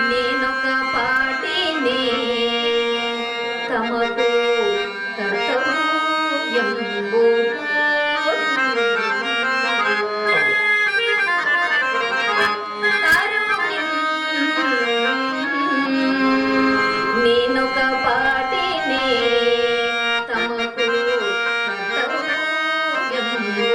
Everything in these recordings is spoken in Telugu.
నేనొక పాటినే తమకు కర్తవ్యంబు నేనొక పాటినే తమకు కర్తవ్యంబు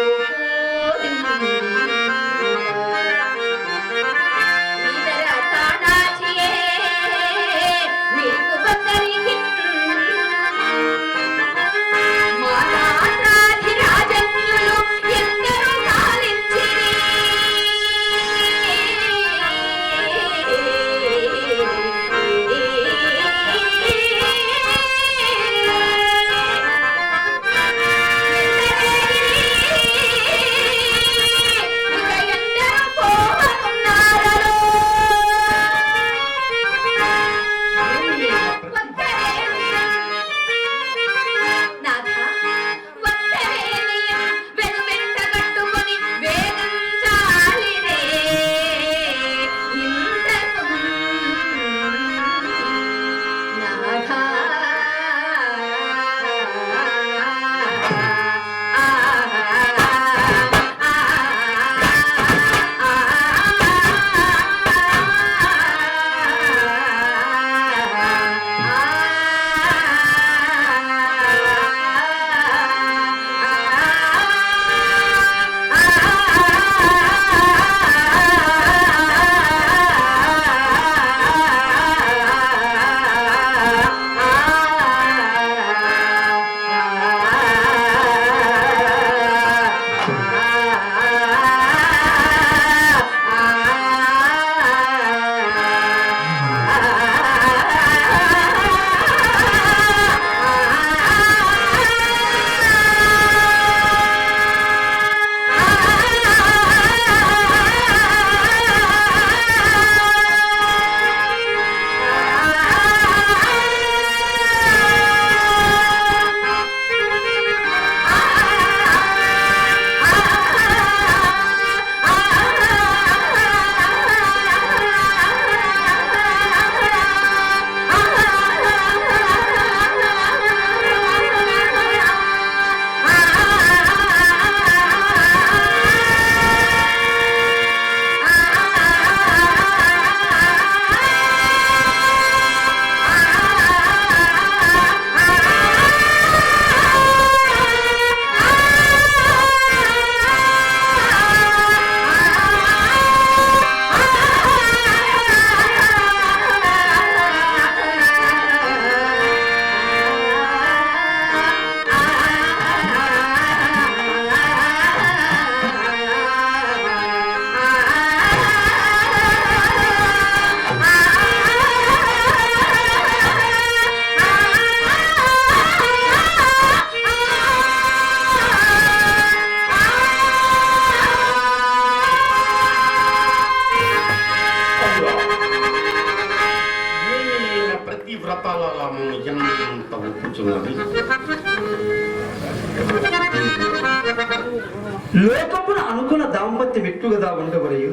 లోకమున అనుకున్న దాంపత్య వ్యక్తుగదా ఉండవరయు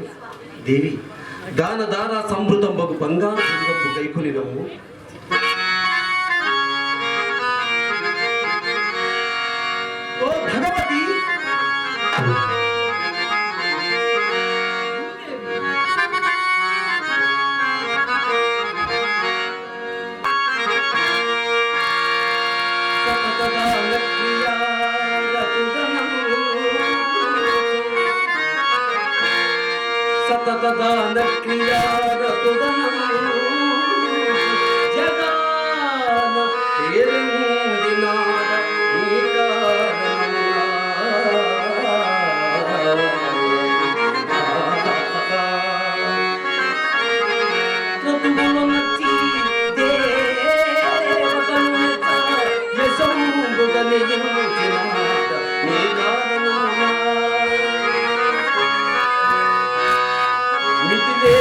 దేవి దాన దాన సంవృతం బగు బంగారు కైకొని నవ్వు ఓ భగవతి సతతదాన క్రియారతుదనము జగాన పేరిందినాడ నీ కారణమునా క్రతువులు నచ్చి దేవతలు నచ్చ యశంబుగ నియించినాడ నీ కారణమునా మితిలే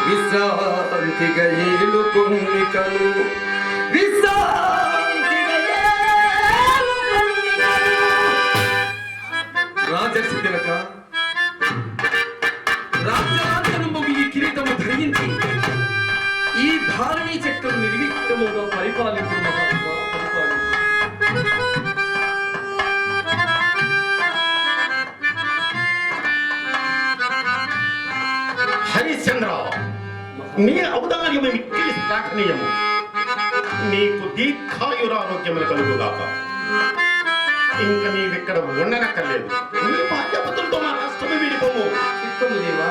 విశ్రాంతిగా ఏలు కొమ్మికను రాజర్షి తిలక రాజ్యాలను ఈ కిరీటము ధరించి ఈ ధారణి చక్రం నిర్విఘ్నముగా పరిపాలించు మహాత్మా హరిశ్చంద్ర, నీ ఔదార్యము మిక్కిలి శ్లాఘనీయము. నీకు దీర్ఘాయురారోగ్యములు కలుగుగాక. ఇంక నీవిక్కడ ఉండనక్కర్లేదు. నీ బాధ్యపతులతో మా రాష్ట్రము విడిపోము. చిత్తము దేవా,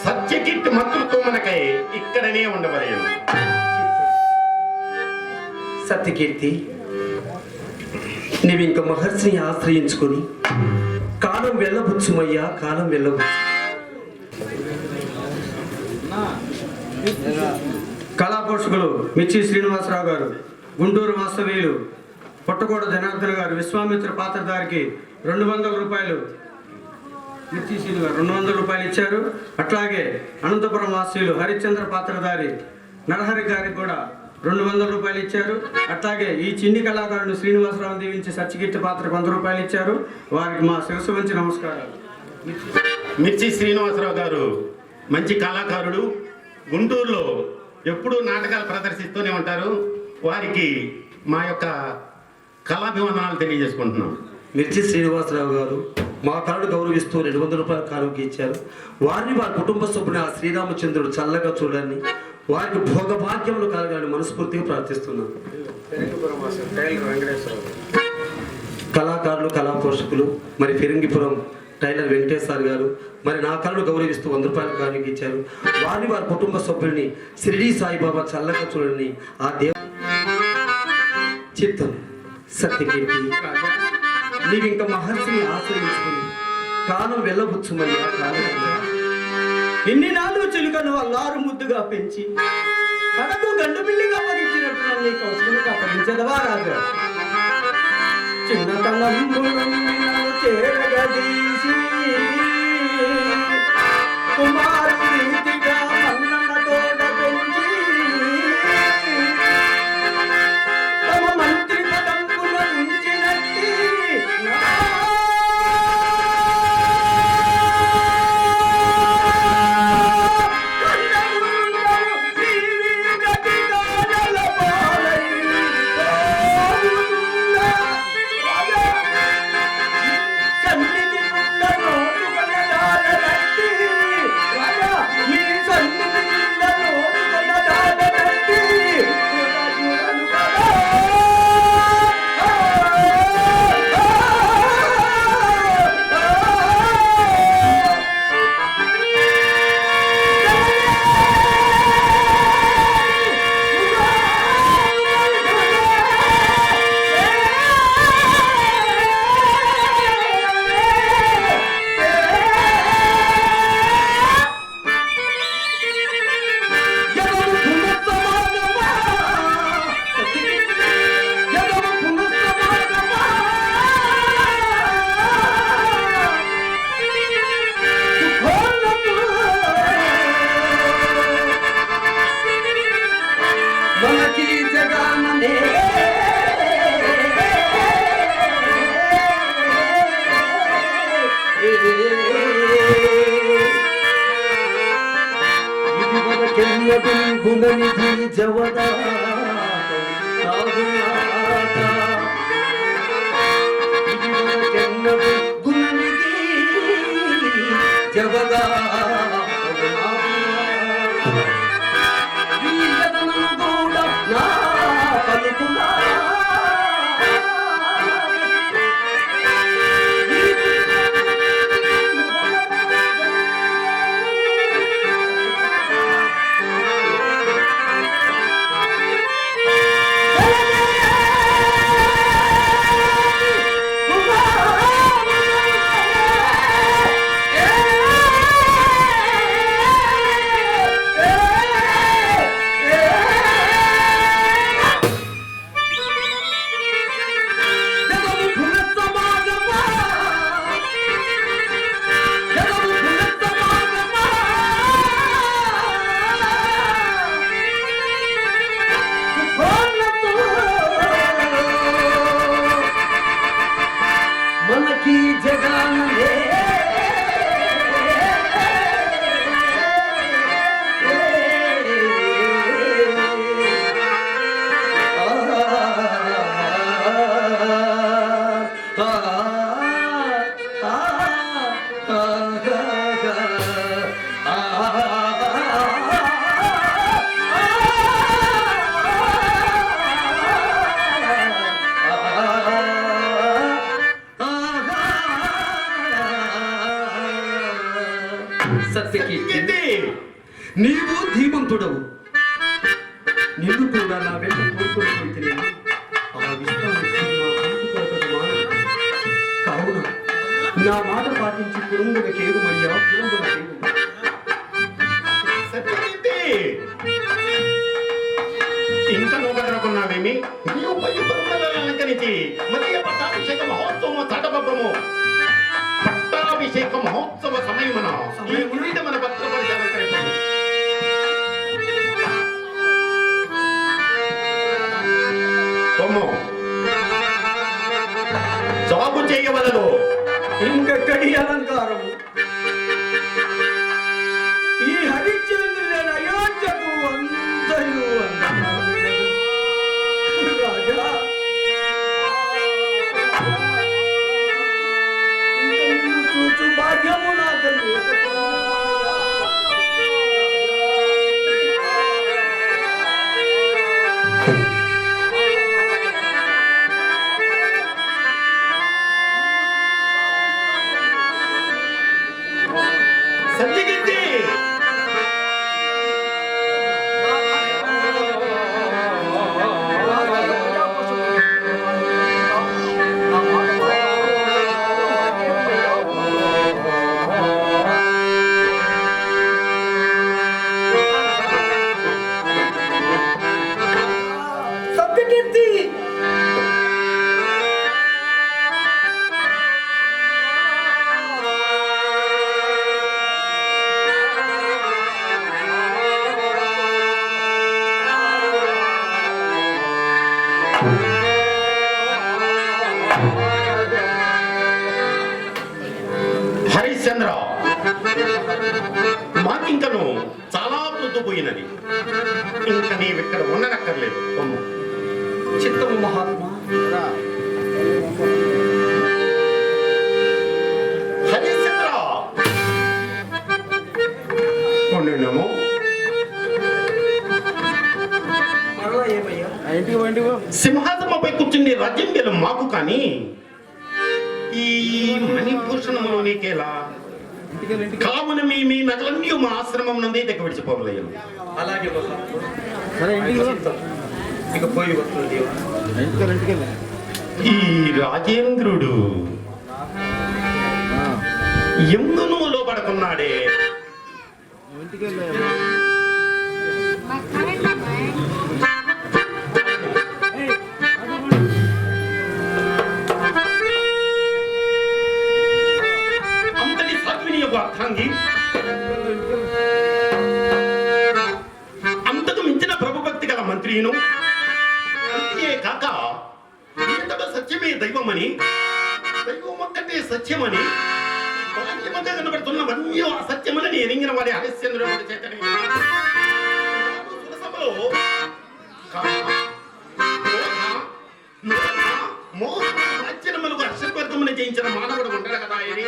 సత్యకీర్తి మంత్రులతోమనకై ఇక్కడనే ఉండవలేను. సత్యకీర్తి, నీవింక మహర్షిని ఆశ్రయించుకొని కాలం వెళ్ళబుచ్చుమయ్యా, కాలం వెళ్ళబుచ్చు. కళాపోషకులు మిర్చి శ్రీనివాసరావు గారు, గుంటూరు వాస్తవ్యులు పొట్టకోట జనార్దన్ గారు, విశ్వామిత్ర పాత్రధారికి 200 రూపాయలు, మిర్చి శ్రీను గారు 200 రూపాయలు ఇచ్చారు. అట్లాగే అనంతపురం వాస్తవ్యులు హరిశ్చంద్ర పాత్రధారి నరహరి గారికి కూడా 200 రూపాయలు ఇచ్చారు. అట్లాగే ఈ చిన్ని కళాకారుడు శ్రీనివాసరావు దీవించి సత్యకీర్తి పాత్రకు 100 రూపాయలు ఇచ్చారు. వారికి మా శిరస్సు వంచి నమస్కారాలు. మిర్చి శ్రీనివాసరావు గారు మంచి కళాకారుడు. గుంటూరులో ఎప్పుడూ నాటకాలు ప్రదర్శిస్తూనే ఉంటారు. వారికి మా యొక్క కళాభివందనాలు తెలియజేసుకుంటున్నాం. మిర్చి శ్రీనివాసరావు గారు మా కళను గౌరవిస్తూ 200 రూపాయల కానుక ఇచ్చారు. వారిని వారి కుటుంబ సభ్యుని ఆ శ్రీరామచంద్రుడు చల్లగా చూడాలని, వారికి భోగభాగ్యములు కలగాలని మనస్ఫూర్తిగా ప్రార్థిస్తున్నాను. కళాకారులు, కళా పోషకులు మరి ఫిరంగిపురం టైలర్ వెంకటేశ్వర గారు మరి నా కళను గౌరవిస్తూ 100 రూపాయల కానుక ఇచ్చారు. వారిని వారి కుటుంబ సభ్యుల్ని షిరిడి సాయిబాబా చల్లగా చూడని ఆ దేవ చిత్తం. సత్యకీర్తి, నీవింక మహర్షిని ఆశ్రయించుకుని కాలం వెళ్ళబుచ్చుమయ్యా, కాలం. ఇన్ని నాళ్ళు చిలుకను అల్లారు ముద్దుగా పెంచి కడకు గండు పిల్లిగా అప్పగించినట్టు నన్ను కౌశలంగా అప్పగించదవా రాజా? చిన్నతనంబును చేరగదీసి కుమారు రీతిగా మన్నన తోడ పెంచి తమ మంత్రి పదంబున ఉంచినట్టి రాజా గుణనిధి జవదాత గుణనిధి జవదా మనకి జగనే సత్యకీర్తి, నీవు ధీమంతుడవు. నిన్ను కూడా నా వెంట కోరుకుని కావున నా మాట పాటించి కురుంగుల కేగుమయ్యా కురుంగుల కేగు. సత్యకీర్తి, ఇంకా నువ్వుకున్నావేమి? నీవు పై పరుమలలంకరించి మధ్య పట్టాభిషేక మహోత్సవము తటబబ్బము పట్టాభిషేక మహోత్సవ సమయమున ఈ గురిట మన పత్రపరిచయం జాబు చేయవలదు. ఇంకెక్కడి అలంకారము ఈ హరిశ్చంద్రుని అయోధ్యకు అంతయు రాజా. చూచు భాగ్యము నాకు సత్యకీర్తి, సత్యకీర్తి, హరిశ్చంద్ర, మాకింకను చాలా పొద్దుపోయినది. ఇంకా నీవిక్కడ ఉండనక్కర్లేదు. చిత్తము మహాత్మా. హరిశ్చంద్ర, ఉండుము. మరలా ఏమయ్యా? సింహాసనపై కూర్చుండి రాజ్యం గెలు మాకు కానీ ఈ మణిభూషణములు నీకేలా? కావున మీ నగలన్నీ మా ఆశ్రమం నందే దగ్గర విడిచిపోవలేను. అలాగే మహాత్మా. ఇక పోయి వస్తుంది. ఈ రాజేంద్రుడు ఎందును లోపడుకున్నాడే? అంతటి సాత్విని యొక్క అర్థాంగి, అంతకు మించిన ప్రభుభక్తి గల మంత్రిను, అంతే కాక ఇతడు సత్యమే దైవమని, దైవం ఒక్కటే సత్యమని, బాహ్యముగా కనబడుతున్నవన్నీ అసత్యమని ఎరిగిన వారి హరిశ్చంద్రుడి చేతనే లోపల మోహనములకు అశ్వత్వమును జయించిన మానవుడు ఉంటాడు కదా ఇది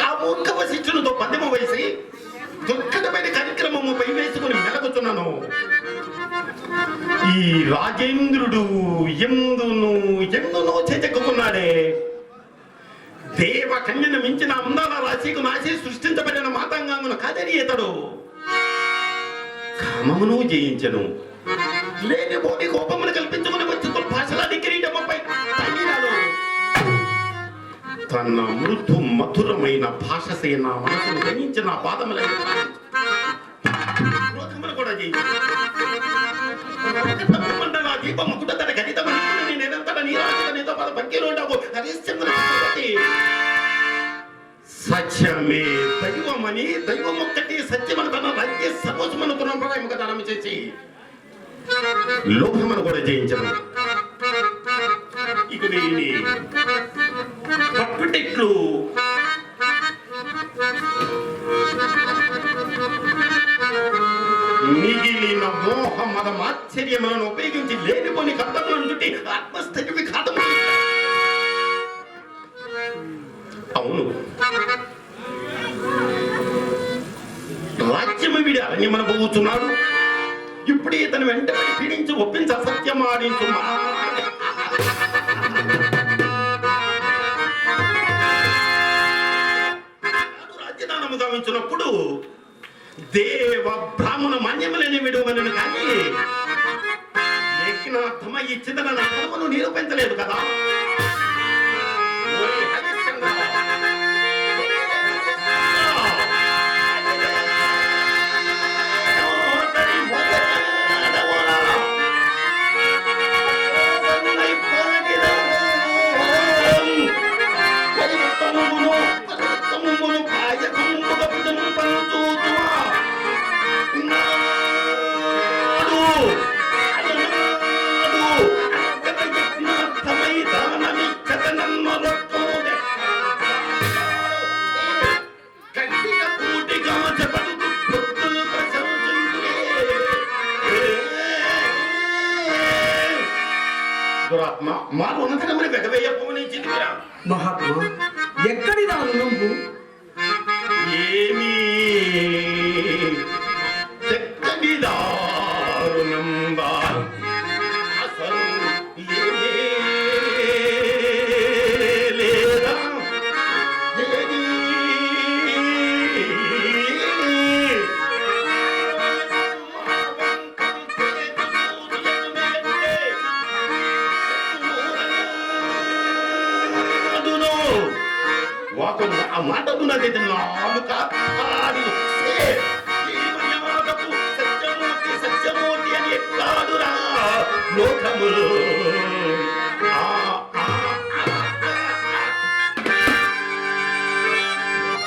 ఆ మూర్ఖవ శిక్షణతో పద్యము వేసి దుర్ఘటమైన కార్యక్రమము పై వేసుకుని మెలగుతున్నాను. ఈ రాజేంద్రుడు ఎందునో చేజెక్కున్నాడే. దేవ కన్యను మించిన అందాల రాశికు నాశి సృష్టించబడిన మాతంగాంగును కాదని ఇతడు కామమును జయించను. లేని బోడి కోపమును కల్పించుకుని వచ్చి భాషలాది కిరీటముపై తగినాడు. తన మృదు మధురమైన భాషసేన మనసును జయించిన పాదములను క్రోధమును కూడా జయించను. దీపము కుటతడ గణితమని నిరంతర నీరాజనితో పద పంకిలో ఉండవు హరిశ్చంద్ర సత్యమే దైవమని దైవమొక్కటి సత్యమని తన రాజ్య సర్వస్వమును తునంపరాయముగా దానం చేసి లోభమును కూడా జయించను. ఇక దీని పట్టుటెట్లు మిగిలిన మోహ మదం ఆశ్చర్యములను ఉపయోగించి లేనిపోని కర్తవ్యం చుట్టి ఆత్మస్థితి విఘాతము. అవును, రాజ్యము వీడి అరణ్యమన పోతున్నాడు. ఇప్పుడే తను వెంటనే పీడించి ఒప్పించి అసత్యమాడించు. రాజ్యదానము గావించినప్పుడు దేవ బ్రాహ్మణ మాన్యములేని విడువనను కానీ యజ్ఞార్థమ ఇచ్చిన నా కర్మను నిరూపించలేదు కదా. మహాత్మా, ఎక్కడి దాను నువ్వు? ఏమీ చెక్కని దారుణంగా అసలు లేదా ఆ మాటకు నాకైతే నాలుక సత్యమూర్తి అని ఎట్లాడురా లోకములు.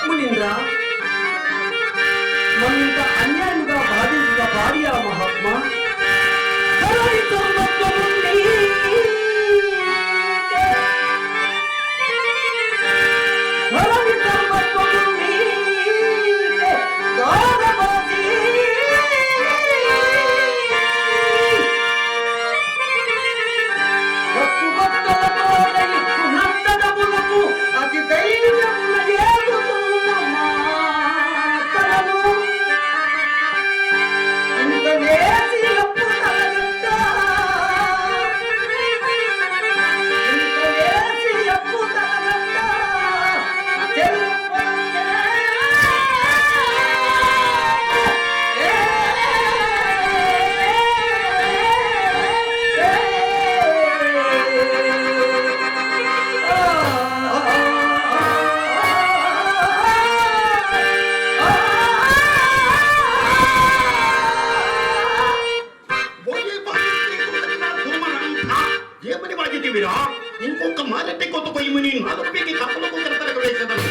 మునీంద్ర, మరింత అన్యాయంగా బాధించిన భార్య మహాత్మా ఇంకొక మారటి కొత్త కొయ్యమని నలుపేకి కప్పలకు కరతరకు వేసేదను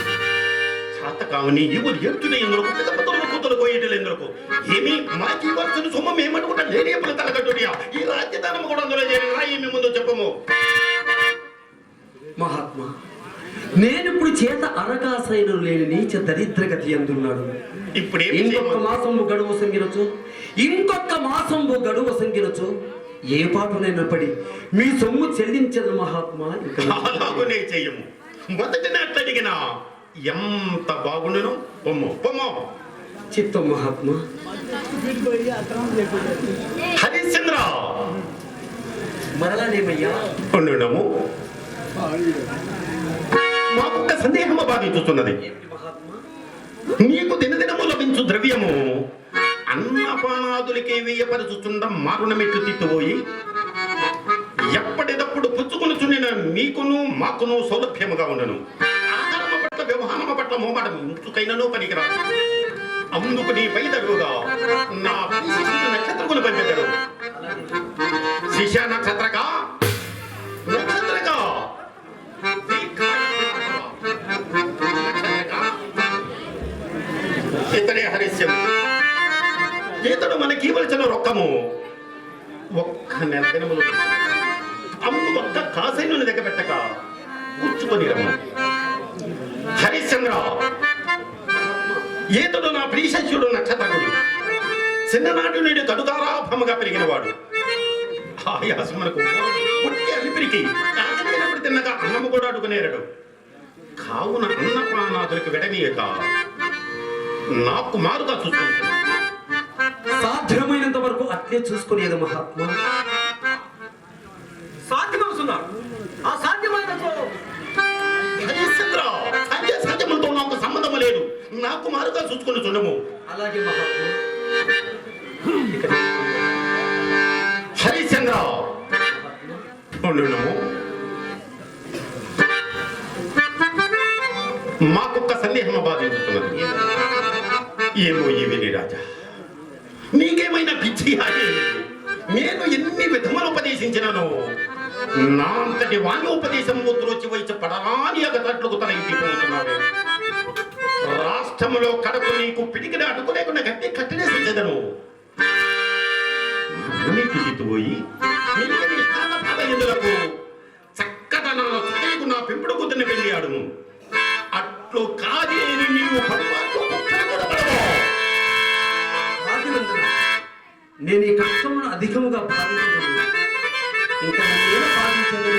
చేత కావని ఇవులు ఎత్తున ఎందుకు పెద్దపతులు కూతురు పోయేటలు ఎందుకు ఏమి మా జీవర్చును సొమ్మ మేమనుకుంటా లేడేపులు తలగట్టుడియా ఈ రాజ్యదానము కూడా అందులో చేరిన ఏమి ముందు చెప్పము. మహాత్మా, నేను ఇప్పుడు చేత అరకాసైన లేని నీచ దరిద్రగతి అందున్నాడు. ఇప్పుడే ఇంకొక మాసంబు గడువు సంగినచో ఏ పాటునైనా పడి మీ సొమ్ము చెల్లించదు మహాత్మా. అలాగనే చెయ్యము. మొదటనే అడిగిన ఎంత బాగుండును. పొమ్మో పొమ్మో. చిత్తం మహాత్మా. హరిశ్చంద్ర మరలానేమయ్యా? ఉండునము. మాకొక్క సందేహము బాధించుతున్నది. నీకు దినదినము లభించు ద్రవ్యము అన్నపానాదులకే వేయపరచుచుండ మారుణమెట్లు తిట్టుపోయి ఎప్పటిదప్పుడు పుచ్చుకొనుచుండిన నీకును మాకును సౌలభ్యముగా ఉండను. ఆహారము పట్ల వ్యవహారము పట్ల మోమాటం ఇంచుకైనను పనికిరాదు. అందుకు నీ పైదరుగా నా శిష్యుడు నక్షత్రమును పంపించడు. శిష్య నక్షత్రగా ఇతడే హరిశ్చంద్ర. ఇతడు మనకి ఇవ్వవలసిన రొక్కము ఒక్క నెల దినములు అమ్ము ఒక్క కాసైను దగ్గర పెట్టక కూర్చుకొని రమ్ము. హరిశ్చంద్ర, ఈతడు నా ప్రియశిష్యుడు నక్షత్రకుడు. చిన్ననాటి నుండి కడుగారాభముగా పెరిగినవాడు. ఆయాసమునకు పుట్టి అలిపిరికి ఆకలినప్పుడు తిన్నగా అన్నము కూడా అడుగునేరడు. కావున అన్నపానాదులకు వెడనీయక నాకు మారుగా చూసుకుంటాను. సాధ్యమైనంత వరకు అట్లే చూసుకునేది మహాత్మా. సాధ్యమవుతున్నాడు. ఆ సాధ్యమైనతో సాధ్యములతో నాకు సంబంధం లేదు. నాకు మారుగా చూసుకుని చూడము. అలాగే మహాత్మా. హరిశ్చంద్ర ఉండునము. మాకొక్క సందేహం బాధించుతున్నది. ఏమో ఏమిని రాజా, నీకేమైనా పిచ్చి హాని? నేను ఎన్ని విధములు ఉపదేశించినను నా అంతటి వాణ్యోపదేశం త్రోచి వచ్చి పడరాని అగతట్లకు తన ఇంటిపోతున్నాడు. రాష్ట్రములో కడకు నీకు పిడికిన అడుగు లేకుండా గట్టి కట్టినేసించదను. పోయి చక్కదనాల చుట్టూ నా పెంపుడు కూతుర్ని వెళ్ళాడు. అట్లు కాదే నీవు నేను ఈ కష్టమును అధికముగా భావించను. ఇంకా నేను భావించను.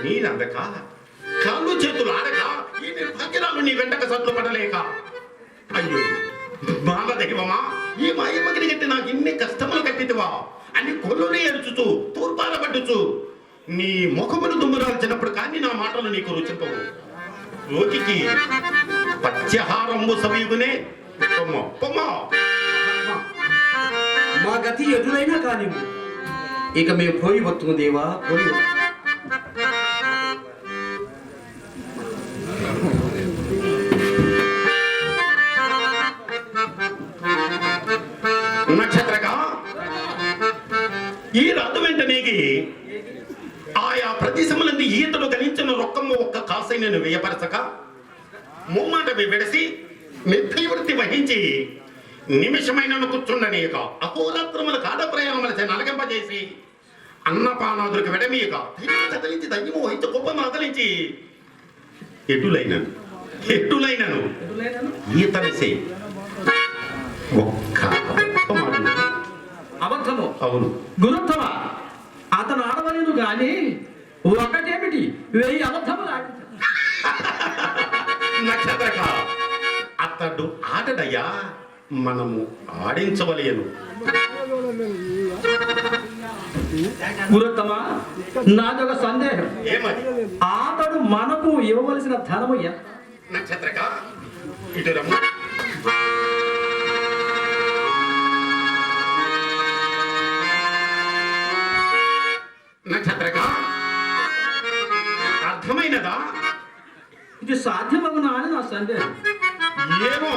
నీరందక కాళ్ళు చేతులు ఆడక ఈ నిర్భాగ్యరాలు నీ వెంటక సట్లు పడలేక అయ్యో బాలదైవమా, ఈ మాయమ్మగిరి గట్టి నాకు ఇన్ని కష్టములు కట్టితివా అని కొల్లుని ఎరుచుతూ తూర్పారబట్టుచు నీ ముఖమును దుమ్మురాల్చినప్పుడు కానీ నా మాటలు నీకు రుచిపోవు. రోగికి పత్యహారంబు సమీపునే పొమ్మ పొమ్మ. మా గతి ఎదురైనా కానీ ఇక మేము పోయి వస్తుంది దేవా, పోయి నక్షత్రగా ఈ రాదు వెంటనేకి ఆయా ఊరి ఈతలు గణించిన రొక్కమ్మ ఒక్క కాసైనను వేయపరచక ముమ్మాట వెడసి నిర్భయవృత్తి వహించి నిమిషమైనను కూర్చుండనీయక అహోరాత్రముల కాడ ప్రయాణముల నలగింపజేసి అన్నపానాదులకు వెడమీయక కదిలించి దయ్యము వహించి గొప్పను అదలించి ఎటులైనను ఈతనిసే ఒక్క అబద్ధము. అవును గురుత్తమ, అతను ఆడవలేదు గాని ఒకటేమిటి 1000 అబద్ధములు ఆడించాడు. నక్షత్రక అతడు ఆటడయ్యా, మనము ఆడించవలేను. గురుత్తమ, నాదొక సందేహం. ఏమది? అతడు మనకు ఇవ్వవలసిన ధనము ఎంత? నక్షత్రక ఇటు రమ్ము. నక్షత్రక అర్థమైనదా? ఇది సాధ్యమగునా అని నా సందేహం. ఏమో,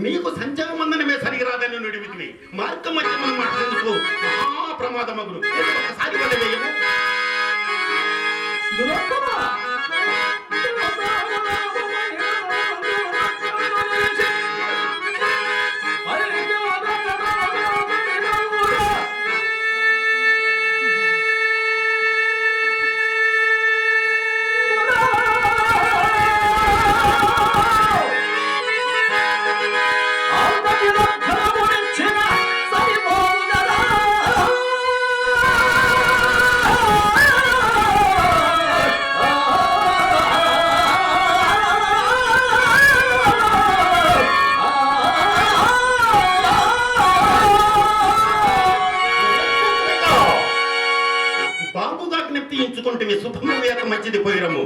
నీకు సంచారమందనమే సరిగిరాదని నుడివిటివి. మార్గం మధ్య మనం మాట్లాడుతూ మహాప్రమాదమగును. ఒకసారి వల్ల వేయము. గురుత్తమ, బాబుగా జ్ఞప్తి ఎంచుకుంటే శుభము వేక మంచిది పోయిరము.